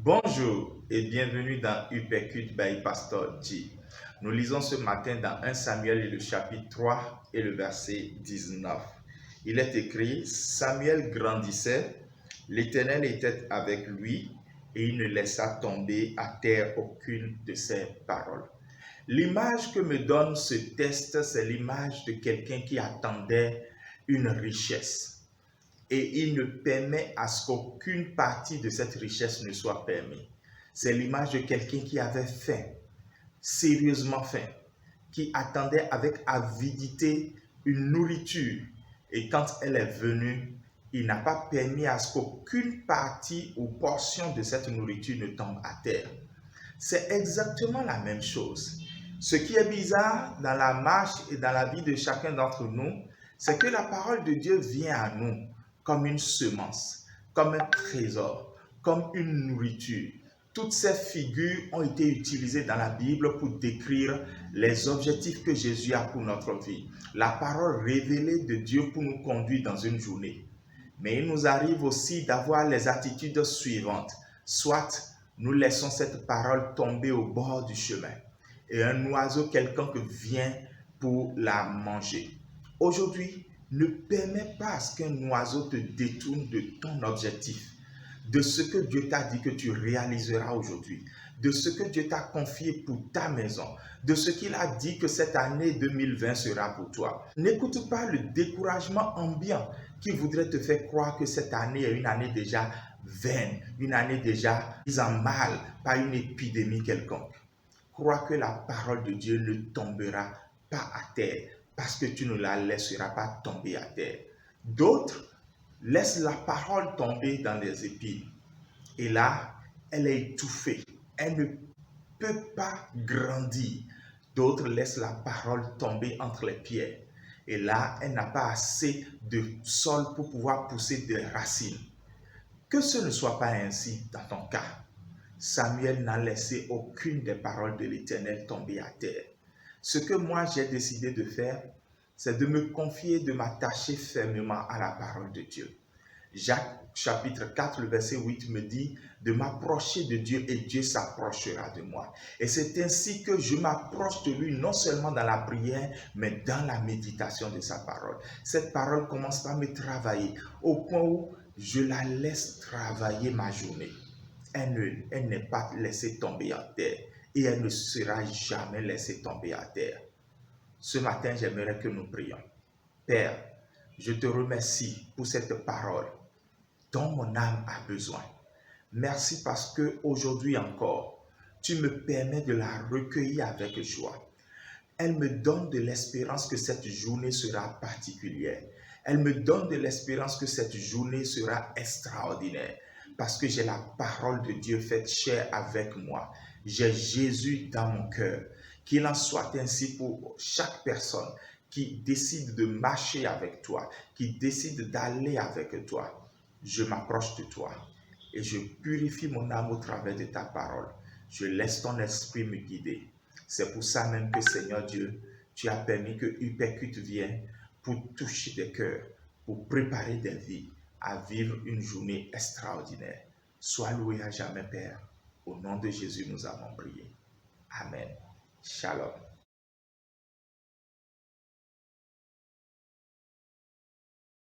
Bonjour et bienvenue dans Upécut by Pastor G. Nous lisons ce matin dans 1 Samuel le chapitre 3 et le verset 19. Il est écrit: Samuel grandissait, l'Éternel était avec lui et il ne laissa tomber à terre aucune de ses paroles. L'image que me donne ce texte, c'est l'image de quelqu'un qui attendait une richesse. Et il ne permet à ce qu'aucune partie de cette richesse ne soit permise. C'est l'image de quelqu'un qui avait faim, sérieusement faim, qui attendait avec avidité une nourriture. Et quand elle est venue, il n'a pas permis à ce qu'aucune partie ou portion de cette nourriture ne tombe à terre. C'est exactement la même chose. Ce qui est bizarre dans la marche et dans la vie de chacun d'entre nous, c'est que la parole de Dieu vient à nous comme une semence, comme un trésor, comme une nourriture. Toutes ces figures ont été utilisées dans la Bible pour décrire les objectifs que Jésus a pour notre vie. La parole révélée de Dieu pour nous conduire dans une journée. Mais il nous arrive aussi d'avoir les attitudes suivantes. Soit nous laissons cette parole tomber au bord du chemin et un oiseau quelconque vient pour la manger. Aujourd'hui, ne permets pas à ce qu'un oiseau te détourne de ton objectif, de ce que Dieu t'a dit que tu réaliseras aujourd'hui, de ce que Dieu t'a confié pour ta maison, de ce qu'il a dit que cette année 2020 sera pour toi. N'écoute pas le découragement ambiant qui voudrait te faire croire que cette année est une année déjà vaine, une année déjà mise en mal par une épidémie quelconque. Crois que la parole de Dieu ne tombera pas à terre parce que tu ne la laisseras pas tomber à terre. D'autres laissent la parole tomber dans les épines et là, elle est étouffée. Elle ne peut pas grandir. D'autres laissent la parole tomber entre les pierres et là, elle n'a pas assez de sol pour pouvoir pousser des racines. Que ce ne soit pas ainsi dans ton cas. Samuel n'a laissé aucune des paroles de l'Éternel tomber à terre. Ce que moi j'ai décidé de faire, c'est de me confier, de m'attacher fermement à la parole de Dieu. Jacques chapitre 4, le verset 8 me dit de m'approcher de Dieu et Dieu s'approchera de moi. Et c'est ainsi que je m'approche de lui, non seulement dans la prière, mais dans la méditation de sa parole. Cette parole commence par me travailler au point où je la laisse travailler ma journée. Elle n'est pas laissée tomber à terre et elle ne sera jamais laissée tomber à terre. Ce matin, j'aimerais que nous prions. Père, je te remercie pour cette parole dont mon âme a besoin. Merci parce que aujourd'hui encore, tu me permets de la recueillir avec joie. Elle me donne de l'espérance que cette journée sera particulière. Elle me donne de l'espérance que cette journée sera extraordinaire. Parce que j'ai la parole de Dieu faite chair avec moi. J'ai Jésus dans mon cœur. Qu'il en soit ainsi pour chaque personne qui décide de marcher avec toi, qui décide d'aller avec toi. Je m'approche de toi et je purifie mon âme au travers de ta parole. Je laisse ton esprit me guider. C'est pour ça même que, Seigneur Dieu, tu as permis que Upécut vienne pour toucher des cœurs, pour préparer des vies à vivre une journée extraordinaire. Sois loué à jamais, Père. Au nom de Jésus, nous avons prié. Amen. Shalom.